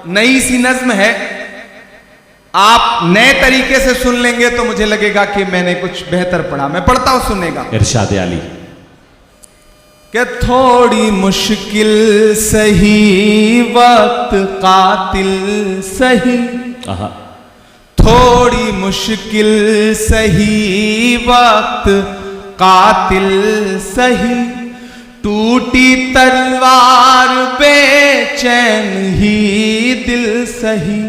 नई सी नज्म है, आप नए तरीके से सुन लेंगे तो मुझे लगेगा कि मैंने कुछ बेहतर पढ़ा। मैं पढ़ता हूं, सुनेगा। इरशाद आली कि थोड़ी मुश्किल सही वक्त कातिल सही, थोड़ी मुश्किल सही वक्त कातिल सही, टूटी तलवार बेचैन ही दिल सही,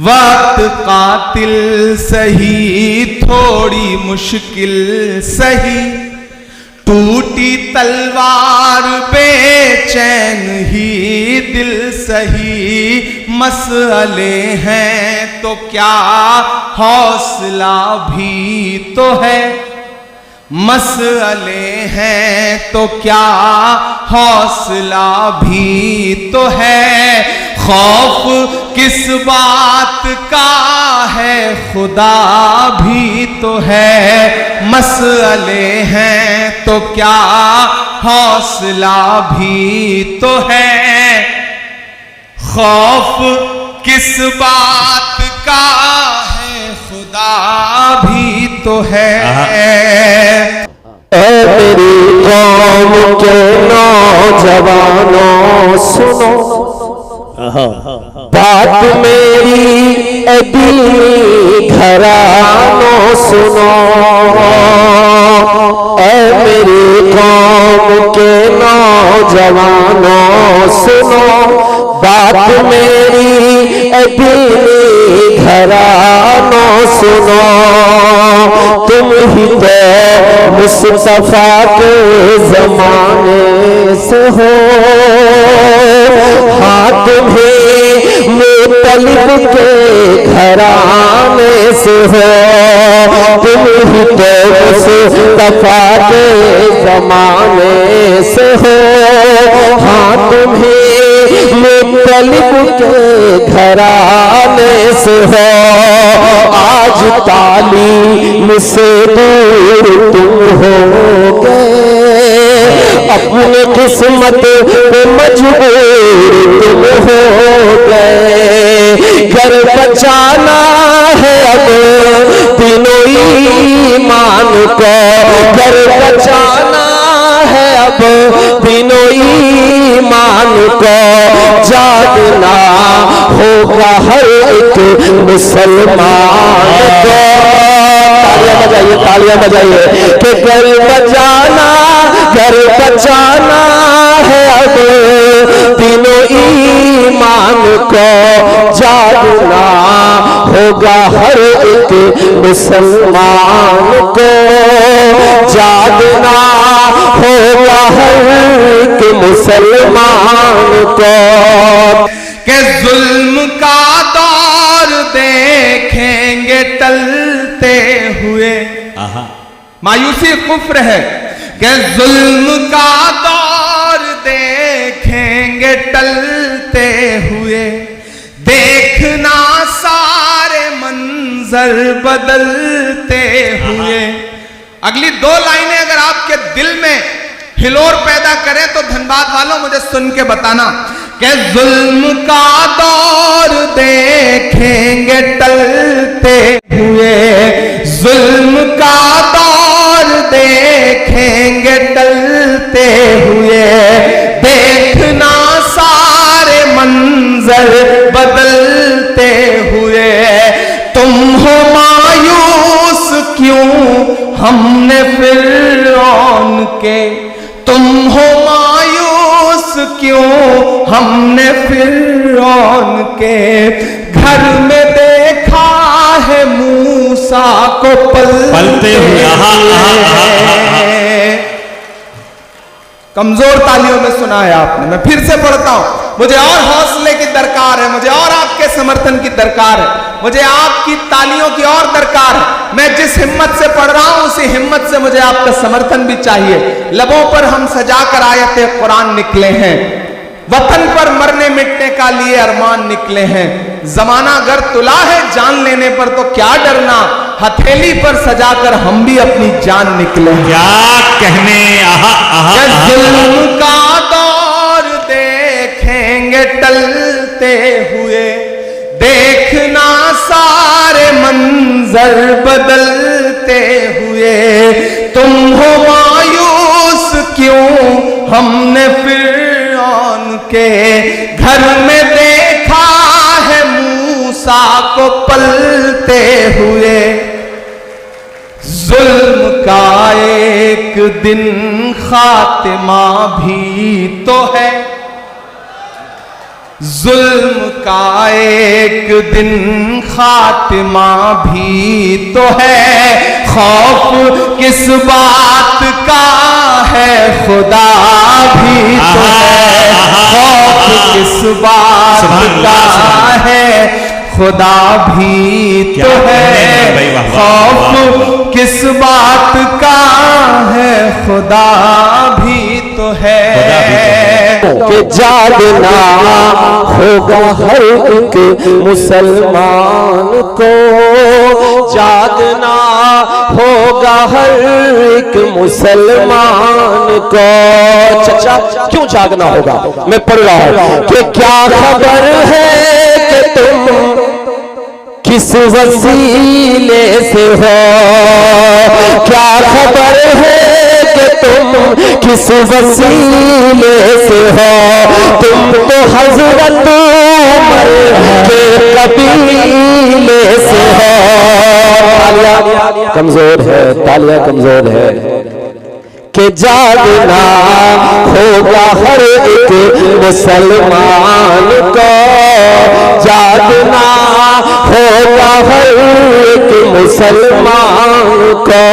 वक्त कातिल सही थोड़ी मुश्किल सही, टूटी तलवार बेचैन ही दिल सही, मसले हैं तो क्या हौसला भी तो है, मसले हैं तो क्या हौसला भी तो है, खौफ किस बात का है खुदा भी तो है, मसले हैं तो क्या हौसला भी तो है, खौफ किस बात का है खुदा भी तो है। ऐ मेरी कौम के नौजवानों सुनो बात मेरी, दिली घरानों सुनो, ऐ मेरी कौम के नौजवानों सुनो बात मेरी, दिली घरानों सुनो, तुम ही तो मुस्तफा के जमाने से हो, हाँ तुम्हें मुतलिब के घराने से हो, तुम ही तो मुस्तफा के जमाने से हो, हाँ तुम्हें मुतलिब के घराने से हो, आज तालीम से दूर तुम हो गए, अपनी किस्मत पे मजबूर तुम हो गए, घर बचाना है अब तीनों ईमान को, घर बचाना है अब तीनों ईमान को, जागना होगा हर एक मुसलमान को, तालियां बजाइए तालियां बजाइए, कि घर बचाना है अब तीनों ईमान को, जागना होगा हर एक मुसलमान को, जागना होगा हर एक मुसलमान को, कि जुल्म का दौर देखेंगे टलते हुए, मायूसी कुफ्र है, कि जुल्म का दौर देखेंगे टलते हुए, देखना सारे मंजर बदलते हुए। अगली दो लाइनें अगर आपके दिल में हिलोर पैदा करें तो धनबाद वालों मुझे सुन के बताना, कि जुल्म का दौर देखेंगे टलते हुए, जुल्म का दौर देखेंगे टलते हुए, देखना सारे मंजर बदलते हुए, तुम हो मायूस क्यों हमने फिरौन के, तुम हो मायूस क्यों हमने फिरौन के, घर में देखा है मूसा को पलते हुए। कमजोर तालियों में सुना है आपने, मैं फिर से पढ़ता हूं, मुझे और हौसले की दरकार है, मुझे और आपके समर्थन की दरकार है, मुझे आपकी तालियों की और दरकार है। मैं जिस हिम्मत से पढ़ रहा हूं उसी हिम्मत से मुझे आपका समर्थन भी चाहिए। लबों पर हम सजाकर आयते कुरान निकले हैं, वतन पर मरने मिटने का लिए अरमान निकले हैं, जमाना अगर तुला है जान लेने पर तो क्या डरना, हथेली पर सजाकर हम भी अपनी जान निकले हैं। क्या कहने जुल्म का दौर देखेंगे टलते हुए, मंजर बदलते हुए, तुम हो मायूस क्यों, हमने फिरौन के घर में देखा है मूसा को पलते हुए। जुल्म का एक दिन खातिमा भी तो है, जुल्म का एक दिन खातिमा भी तो है, खौफ किस बात का है खुदा भी तो है, खौफ किस बात का है खुदा भी तो है, खौफ किस बात का है खुदा भी तो है। कि जागना होगा हर एक मुसलमान को, जागना होगा हर एक मुसलमान को। चाचा क्यों जागना होगा? मैं पढ़ रहा हूं कि क्या खबर है कि तुम किस वसीले से हो, क्या खबर है कि तुम किस वसीले से हो, तुम तो हजरत उमर के कबीले से हो। तालियां कमजोर है, तालियां कमजोर है। कि जागना होगा हर एक मुसलमान को, जागना होगा हर एक मुसलमान को।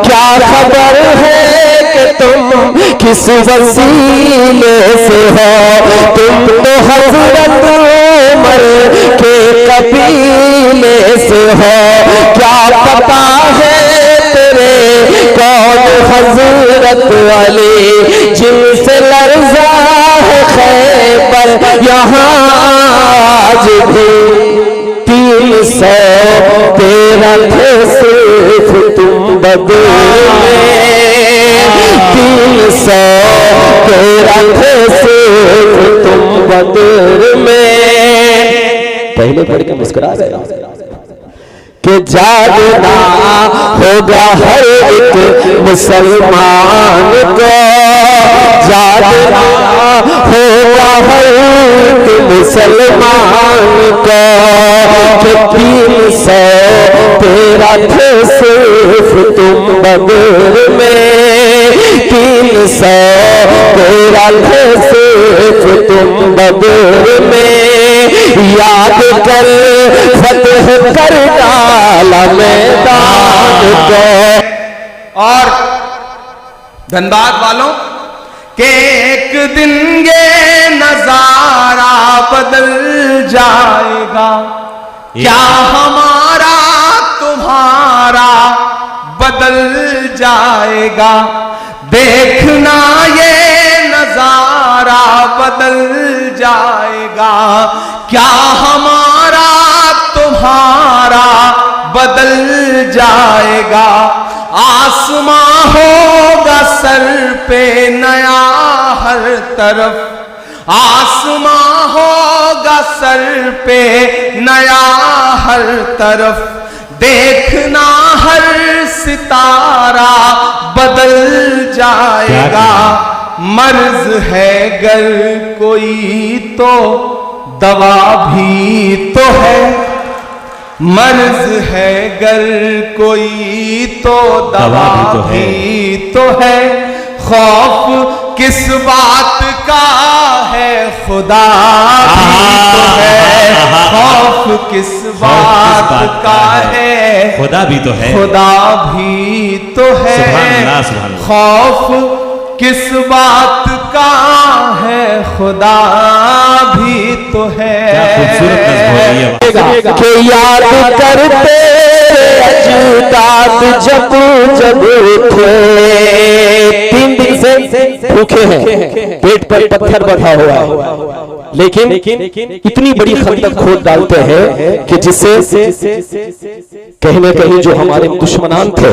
क्या खबर है कि तुम किस वसीले से हो, तुम तो हजरत उमर के कबीले से हो। क्या पता है तेरे कौन हजरत अली, जिनसे लर्जा है खैबर यहाँ आज भी। 313 थे सिर्फ तुम बदल में, 313 थे सिर्फ तुम बदल में। पहले पढ़ के मुस्कुरा गए कि जागना होगा हर एक मुसलमान को, जागना होगा हर एक मुसलमान को। कि 313 थे सिर्फ तुम बदर में, 313 थे सिर्फ तुम बदर में। याद कर फतह कर डाला मैदान को। और धनबाद वालों के एक दिन ये नजारा बदल जाएगा, क्या हमारा तुम्हारा बदल जाएगा। देखना ये नजारा बदल जाएगा, क्या हमारा तुम्हारा बदल जाएगा। आसमां होगा सर पे नया हर तरफ, आसमां होगा सर पे नया हर तरफ। देखना हर सितारा बदल जाएगा। मर्ज है गर कोई तो दवा भी तो है, मर्ज है गर कोई तो दवा भी तो है। खौफ किस बात का है खुदा भी तो है, खौफ किस बात का है खुदा भी तो है, खुदा भी तो है। खौफ किस बात का है खुदा भी तो है। कि याद करते अजदाद जब जब थे, 3 दिन से भूखे हैं, पेट पर पत्थर बढ़ा हुआ है, लेकिन इतनी बड़ी खंदक खोद डालते हैं कि जिससे कहीं ना कहीं जो हमारे दुश्मनान थे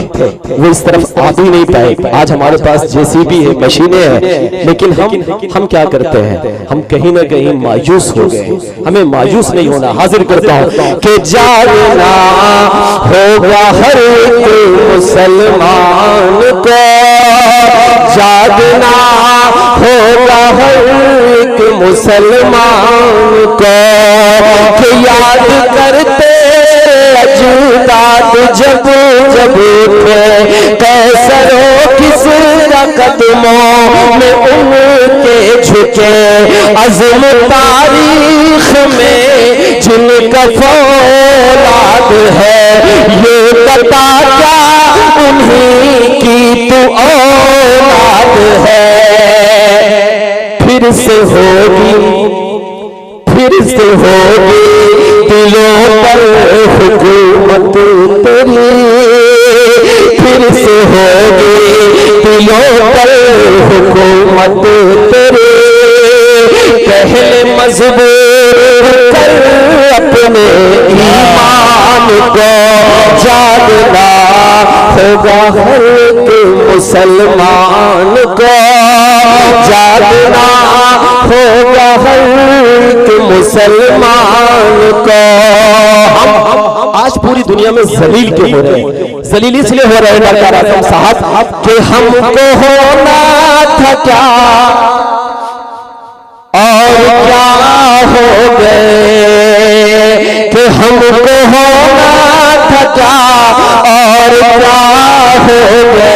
वो इस तरफ आ भी नहीं पाए। आज हमारे पास जेसीबी है, मशीनें हैं, लेकिन हम क्या करते हैं, हम कहीं ना कहीं मायूस हो गए। हमें मायूस नहीं होना। हाजिर करता हूं कि जागना होगा हर एक मुसलमान को, जागना होगा हर एक मुसलमान को, कि याद करते अजदाद जब जब थे कैसरों किस कदमों में उनके झुके, अज़्म तारीख में जिनका फौलाद है, ये बता क्या उन्हीं की तू औलाद है। फिर से होगी दिलों पर हुकूमत तेरी, फिर से होगी दिलों पर हुकूमत तेरी, पहले मजबूर कर अपने ईमान को, जागना होगा हर एक मुसलमान को, जागना होगा हर एक मुसलमान को। हम आज पूरी दुनिया में जलील क्यों हो रहे हैं? जलील इसलिए हो रहे हैं डॉक्टर आजम साहब कि हमको होना था क्या और क्या हो गए, कि हमको होना था क्या और क्या हो गए।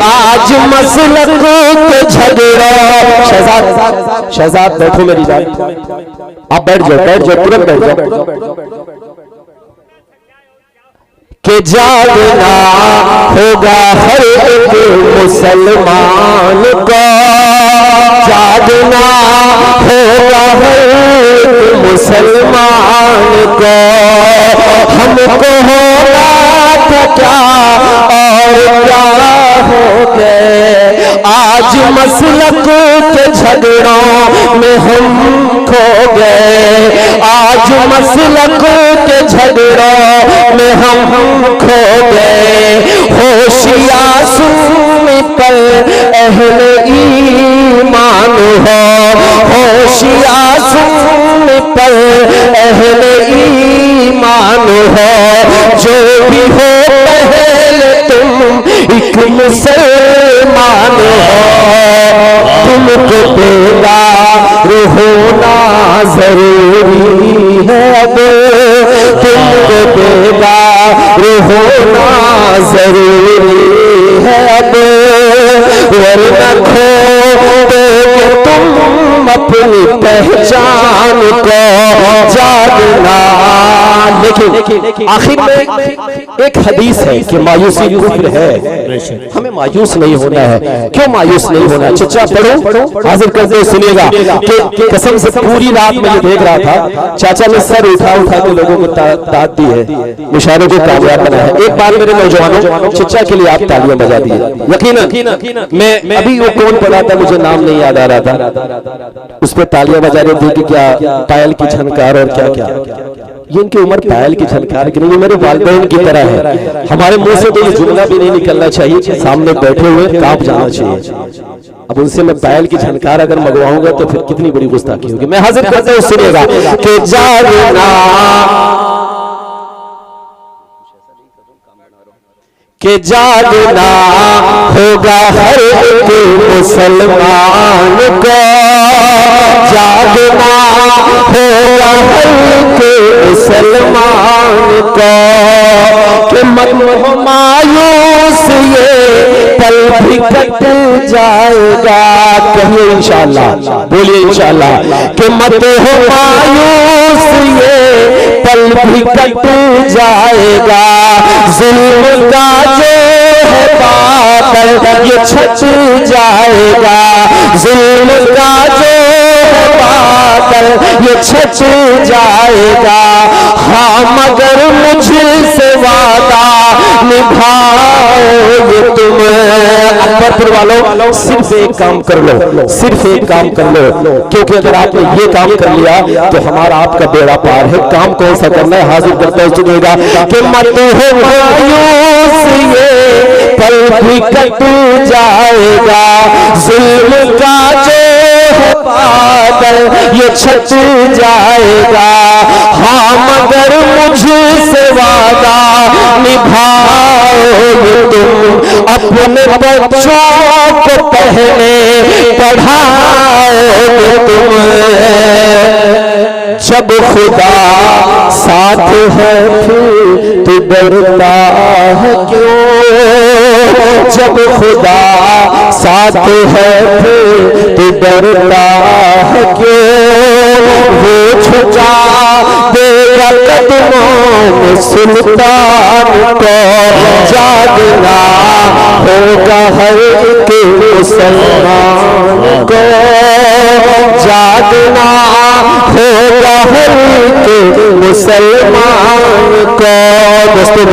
आज मसलक के झगड़ा, शहजाद बैठो मेरी जान, आप बैठ जाओ तुरंत बैठ जाओ। कि जागना होगा हर एक मुसलमान को, जागना होगा हर एक मुसलमान को, हमको होना था क्या और क्या हो गए। आज मसलक के झगड़ों में हम खो गए, आज मसलक के झगड़ों में हम खो गए। होशिया सुन पर अहले ईमान हो, होशिया सुन पर अहले ईमान हो, जो भी हो पहले तुम एक मुसलमान हो। तुमको बेदार होना जरूरी है अब, तुमको बेदार होना जरूरी है अब, वरना खो दोगे तुम अपनी पहचान को। जागना, लेकिन आखिर में एक हदीस है कि मायूसी कुफ्र है, हमें मायूस नहीं होना है। क्यों मायूस नहीं होना? चचा पढ़ो, हाजिर करते हो सुनिएगा कि कसम से पूरी रात में देख रहा था, चाचा ने सर उठा के लोगों को दाद दी है, मुशायरे को कामयाब बनाया है। एक बार मेरे नौजवानों चचा के लिए आप तालियां बजा दी। यकीनन मैं अभी वो कौन पढ़ा था, मुझे नाम नहीं याद आ रहा था, उस पर तालियां बजा रहे थे कि क्या पायल की झनकार और क्या क्या। ये इनकी उम्र पायल की झनकार की नहीं, ये मेरे वालिदैन की तरह है। हमारे मुंह से तो ये जुमला भी नहीं निकलना चाहिए, सामने बैठे हुए कांप जाना चाहिए। अब उनसे मैं पायल की झनकार अगर मंगवाऊंगा तो फिर कितनी बड़ी गुस्ताखी होगी। मैं हाजिर करता हूं, सुनिएगा कि जागना, कि जागना होगा हर एक मुसलमान को, जागना होगा हर एक मुसलमान को, कि मन हो मायूस ये पल भी कट जाएगा। कहिए इंशाअल्लाह, बोलिए इंशाअल्लाह, कि मत हो मायूस ये पल भी कट जाएगा। जुल्म का जो है बादल ये छट जाएगा, जुल्म का जो बादल ये छट जाएगा, हाँ मगर मुझसे वादा निभाओगे तुम। अकबरपुर वालों सिर्फ एक काम कर लो, सिर्फ एक काम कर लो, क्योंकि अगर आपने ये काम कर लिया तो हमारा आपका बेड़ा पार है। काम कौन सा करना है? हाजिर करता है सुनिएगा कि मत हो मायूस, ये पल भी कट जाएगा, जुल्म का जो बादल ये छट जाएगा, हाँ मगर मुझसे वादा निभाओगे तुम। अपने बच्चों को पहले पढ़ाओगे तुम। जब खुदा साथ है फिर तू डरता है क्यों? जब खुदा साथ है फिर तू डरता है क्यों? वो झुका देगा कदमों में सुल्तान को, जागना होगा हर एक मुसलमान को, जागना होगा हर एक मुसलमान को। दोस्तों